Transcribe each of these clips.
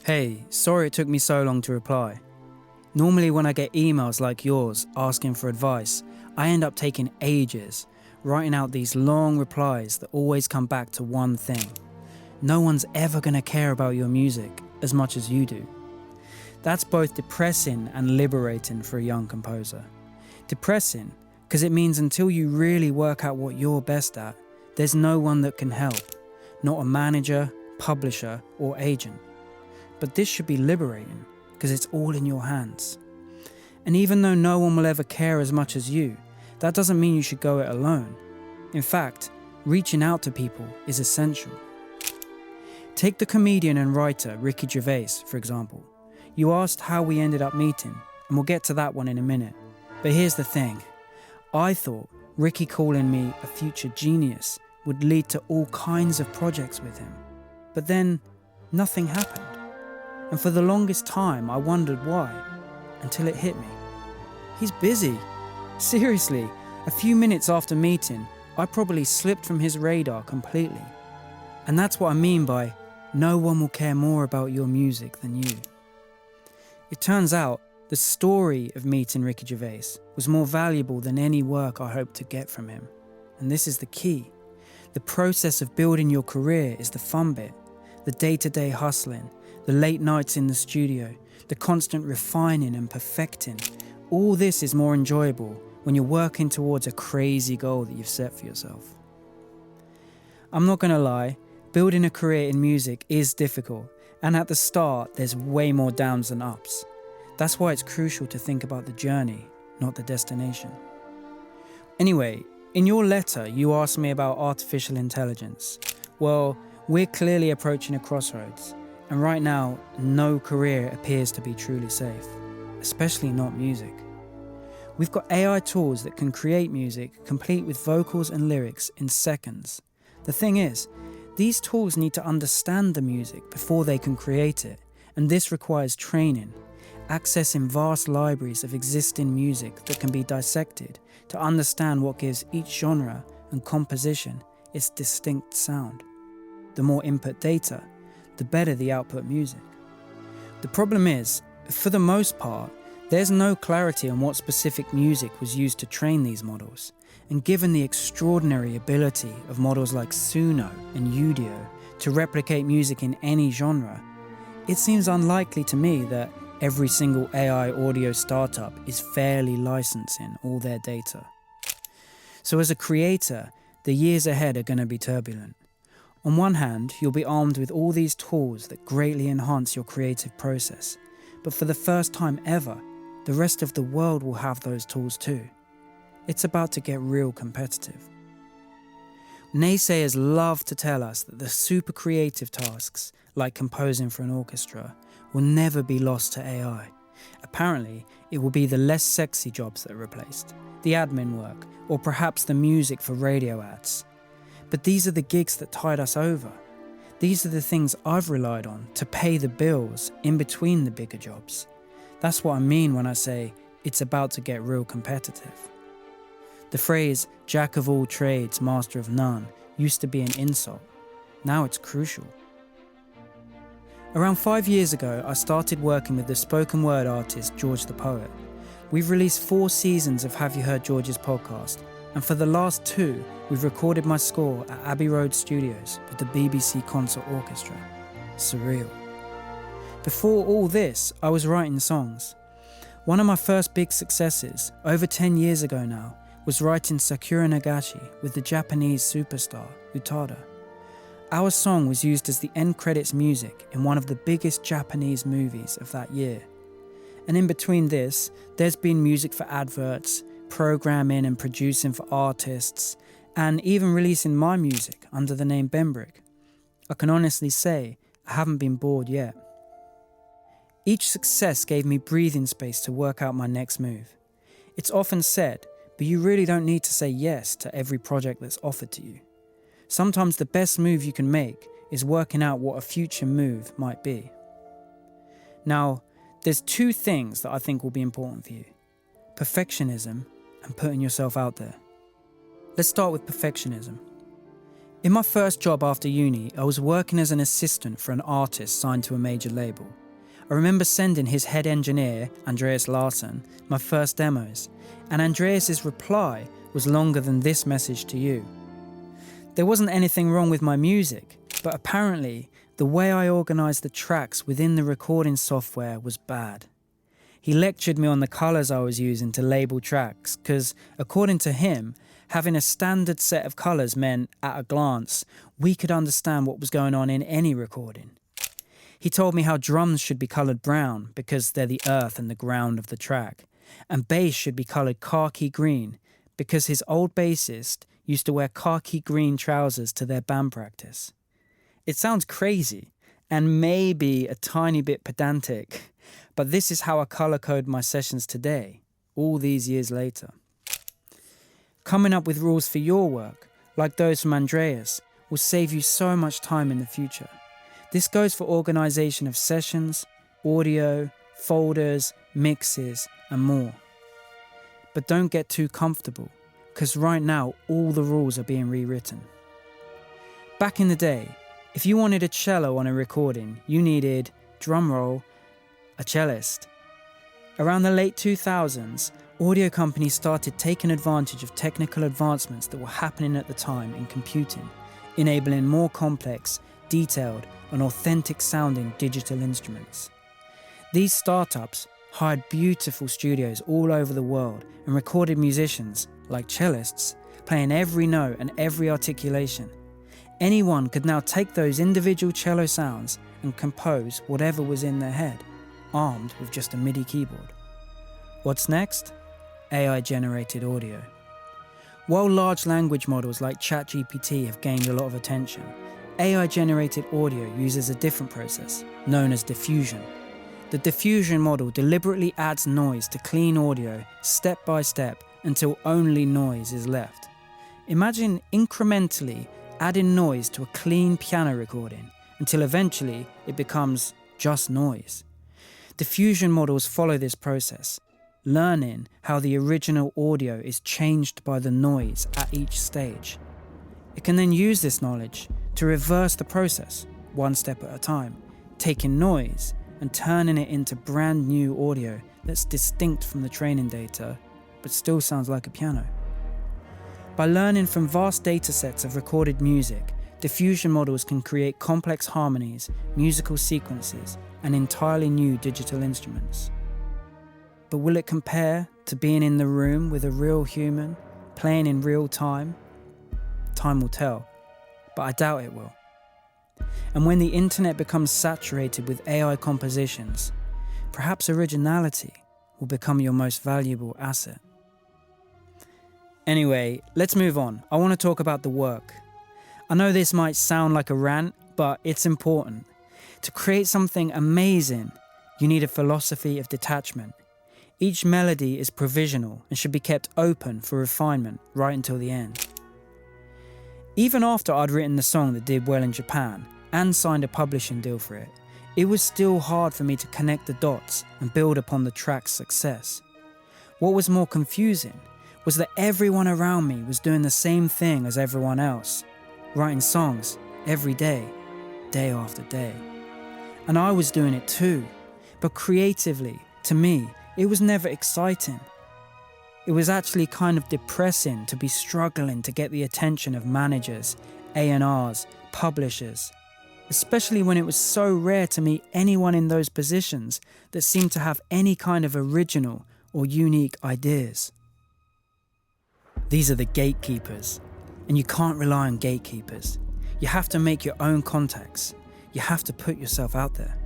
Hey, sorry it took me so long to reply. Normally when I get emails like yours asking for advice, I end up taking ages, writing out these long replies that always come back to one thing. No one's ever going to care about your music as much as you do. That's both depressing and liberating for a young composer. Depressing, because it means until you really work out what you're best at, there's no one that can help, not a manager, publisher, or agent. But this should be liberating, because it's all in your hands. And even though no one will ever care as much as you, that doesn't mean you should go it alone. In fact, reaching out to people is essential. Take the comedian and writer Ricky Gervais, for example. You asked how we ended up meeting, and we'll get to that one in a minute. But here's the thing. I thought Ricky calling me a future genius would lead to all kinds of projects with him. But then, nothing happened. And for the longest time, I wondered why, until it hit me. He's busy. Seriously, a few minutes after meeting, I probably slipped from his radar completely. And that's what I mean by, no one will care more about your music than you. It turns out, the story of meeting Ricky Gervais was more valuable than any work I hoped to get from him. And this is the key. The process of building your career is the fun bit. The day-to-day hustling, the late nights in the studio, the constant refining and perfecting. All this is more enjoyable when you're working towards a crazy goal that you've set for yourself. I'm not going to lie, building a career in music is difficult, and at the start there's way more downs than ups. That's why it's crucial to think about the journey, not the destination. Anyway, in your letter you asked me about artificial intelligence. Well, we're clearly approaching a crossroads, and right now no career appears to be truly safe, especially not music. We've got AI tools that can create music complete with vocals and lyrics in seconds. The thing is, these tools need to understand the music before they can create it, and this requires training, accessing vast libraries of existing music that can be dissected to understand what gives each genre and composition its distinct sound. The more input data, the better the output music. The problem is, for the most part, there's no clarity on what specific music was used to train these models. And given the extraordinary ability of models like Suno and Udio to replicate music in any genre, it seems unlikely to me that every single AI audio startup is fairly licensing all their data. So as a creator, the years ahead are going to be turbulent. On one hand, you'll be armed with all these tools that greatly enhance your creative process. But for the first time ever, the rest of the world will have those tools too. It's about to get real competitive. Naysayers love to tell us that the super creative tasks, like composing for an orchestra, will never be lost to AI. Apparently, it will be the less sexy jobs that are replaced, the admin work, or perhaps the music for radio ads. But these are the gigs that tide us over. These are the things I've relied on to pay the bills in between the bigger jobs. That's what I mean when I say it's about to get real competitive. The phrase, jack of all trades, master of none, used to be an insult. Now it's crucial. Around 5 years ago, I started working with the spoken word artist George the Poet. We've released 4 seasons of Have You Heard George's podcast, and for the last 2, we've recorded my score at Abbey Road Studios with the BBC Concert Orchestra. Surreal. Before all this, I was writing songs. One of my first big successes, over 10 years ago now, was writing Sakura Nagashi with the Japanese superstar Utada. Our song was used as the end credits music in one of the biggest Japanese movies of that year. And in between this, there's been music for adverts, programming and producing for artists, and even releasing my music under the name Benbrick. I can honestly say I haven't been bored yet. Each success gave me breathing space to work out my next move. It's often said, but you really don't need to say yes to every project that's offered to you. Sometimes the best move you can make is working out what a future move might be. Now, there's 2 things that I think will be important for you: perfectionism and putting yourself out there. Let's start with perfectionism. In my first job after uni, I was working as an assistant for an artist signed to a major label. I remember sending his head engineer, Andreas Larsson, my first demos, and Andreas's reply was longer than this message to you. There wasn't anything wrong with my music, but apparently the way I organised the tracks within the recording software was bad. He lectured me on the colours I was using to label tracks because, according to him, having a standard set of colours meant, at a glance, we could understand what was going on in any recording. He told me how drums should be coloured brown because they're the earth and the ground of the track, and bass should be coloured khaki green because his old bassist used to wear khaki green trousers to their band practice. It sounds crazy and maybe a tiny bit pedantic, but this is how I colour code my sessions today, all these years later. Coming up with rules for your work, like those from Andreas, will save you so much time in the future. This goes for organisation of sessions, audio, folders, mixes, and more. But don't get too comfortable, because right now all the rules are being rewritten. Back in the day, if you wanted a cello on a recording, you needed, drumroll, a cellist. Around the late 2000s, audio companies started taking advantage of technical advancements that were happening at the time in computing, enabling more complex, detailed, and authentic sounding digital instruments. These startups hired beautiful studios all over the world and recorded musicians, like cellists, playing every note and every articulation. Anyone could now take those individual cello sounds and compose whatever was in their head, armed with just a MIDI keyboard. What's next? AI-generated audio. While large language models like ChatGPT have gained a lot of attention, AI-generated audio uses a different process, known as diffusion. The diffusion model deliberately adds noise to clean audio step by step until only noise is left. Imagine incrementally adding noise to a clean piano recording until eventually it becomes just noise. Diffusion models follow this process, learning how the original audio is changed by the noise at each stage. It can then use this knowledge to reverse the process, one step at a time, taking noise and turning it into brand new audio that's distinct from the training data, but still sounds like a piano. By learning from vast data sets of recorded music, diffusion models can create complex harmonies, musical sequences, and entirely new digital instruments. But will it compare to being in the room with a real human, playing in real time? Time will tell, but I doubt it will. And when the internet becomes saturated with AI compositions, perhaps originality will become your most valuable asset. Anyway, let's move on. I want to talk about the work. I know this might sound like a rant, but it's important. To create something amazing, you need a philosophy of detachment. Each melody is provisional and should be kept open for refinement right until the end. Even after I'd written the song that did well in Japan and signed a publishing deal for it, it was still hard for me to connect the dots and build upon the track's success. What was more confusing was that everyone around me was doing the same thing as everyone else, writing songs every day, day after day. And I was doing it too, but creatively, to me, it was never exciting. It was actually kind of depressing to be struggling to get the attention of managers, A&Rs, publishers, especially when it was so rare to meet anyone in those positions that seemed to have any kind of original or unique ideas. These are the gatekeepers, and you can't rely on gatekeepers. You have to make your own contacts. You have to put yourself out there.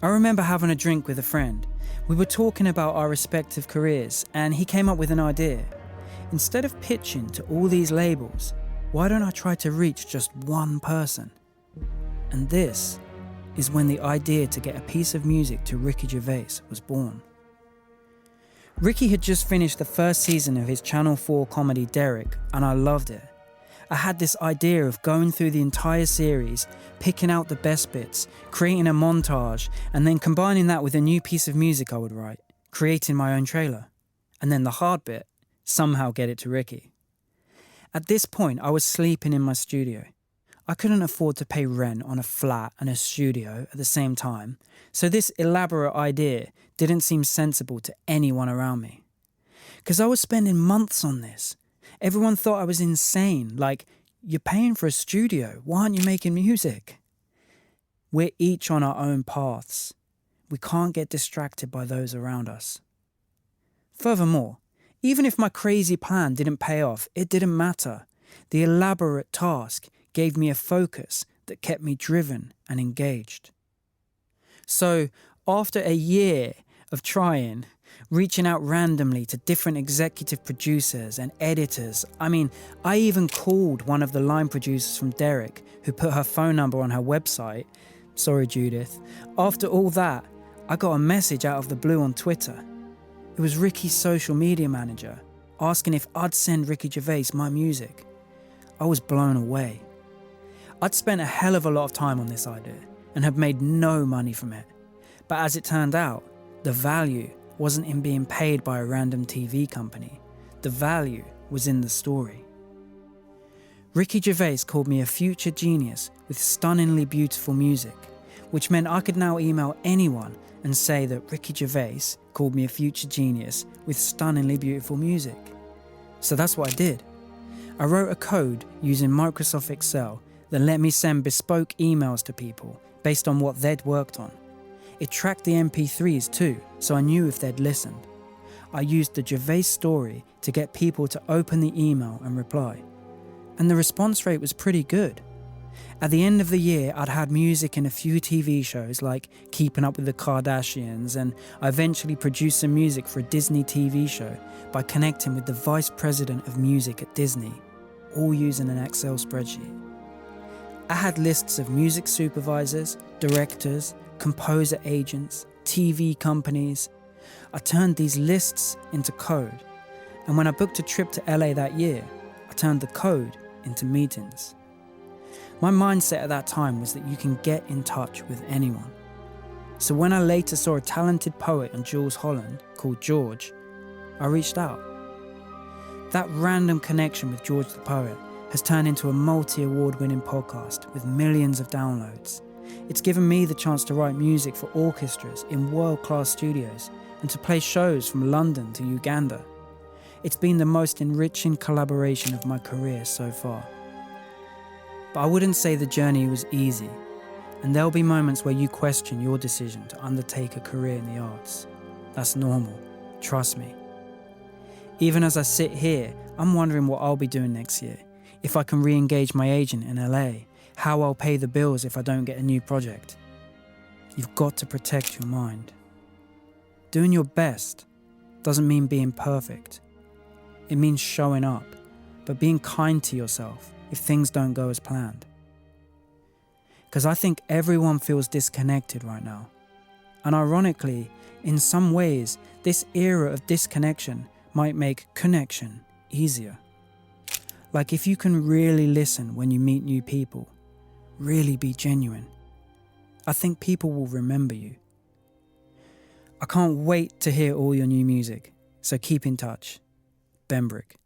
I remember having a drink with a friend. We were talking about our respective careers, and he came up with an idea. Instead of pitching to all these labels, why don't I try to reach just one person? And this is when the idea to get a piece of music to Ricky Gervais was born. Ricky had just finished the first season of his Channel 4 comedy Derek, and I loved it. I had this idea of going through the entire series, picking out the best bits, creating a montage, and then combining that with a new piece of music I would write, creating my own trailer. And then the hard bit, somehow get it to Ricky. At this point, I was sleeping in my studio. I couldn't afford to pay rent on a flat and a studio at the same time, so this elaborate idea didn't seem sensible to anyone around me. Because I was spending months on this. Everyone thought I was insane, like, you're paying for a studio, why aren't you making music? We're each on our own paths. We can't get distracted by those around us. Furthermore, even if my crazy plan didn't pay off, it didn't matter. The elaborate task gave me a focus that kept me driven and engaged. So, after a year of trying, reaching out randomly to different executive producers and editors, I even called one of the line producers from Derek, who put her phone number on her website. Sorry, Judith. After all that, I got a message out of the blue on Twitter. It was Ricky's social media manager, asking if I'd send Ricky Gervais my music. I was blown away. I'd spent a hell of a lot of time on this idea and had made no money from it. But as it turned out, the value wasn't in being paid by a random TV company. The value was in the story. Ricky Gervais called me a future genius with stunningly beautiful music, which meant I could now email anyone and say that Ricky Gervais called me a future genius with stunningly beautiful music. So that's what I did. I wrote a code using Microsoft Excel that let me send bespoke emails to people based on what they'd worked on. It tracked the MP3s too, so I knew if they'd listened. I used the Gervais story to get people to open the email and reply. And the response rate was pretty good. At the end of the year, I'd had music in a few TV shows like Keeping Up with the Kardashians, and I eventually produced some music for a Disney TV show by connecting with the vice president of music at Disney, all using an Excel spreadsheet. I had lists of music supervisors, directors, composer agents, TV companies. I turned these lists into code, and when I booked a trip to LA that year, I turned the code into meetings. My mindset at that time was that you can get in touch with anyone. So when I later saw a talented poet on Jules Holland called George, I reached out. That random connection with George the poet has turned into a multi-award winning podcast with millions of downloads. It's given me the chance to write music for orchestras in world-class studios and to play shows from London to Uganda. It's been the most enriching collaboration of my career so far. But I wouldn't say the journey was easy, and there'll be moments where you question your decision to undertake a career in the arts. That's normal, trust me. Even as I sit here, I'm wondering what I'll be doing next year, if I can re-engage my agent in LA, how I'll pay the bills if I don't get a new project. You've got to protect your mind. Doing your best doesn't mean being perfect. It means showing up, but being kind to yourself if things don't go as planned. Because I think everyone feels disconnected right now. And ironically, in some ways, this era of disconnection might make connection easier. Like if you can really listen when you meet new people, really be genuine, I think people will remember you. I can't wait to hear all your new music, so keep in touch. Benbrick.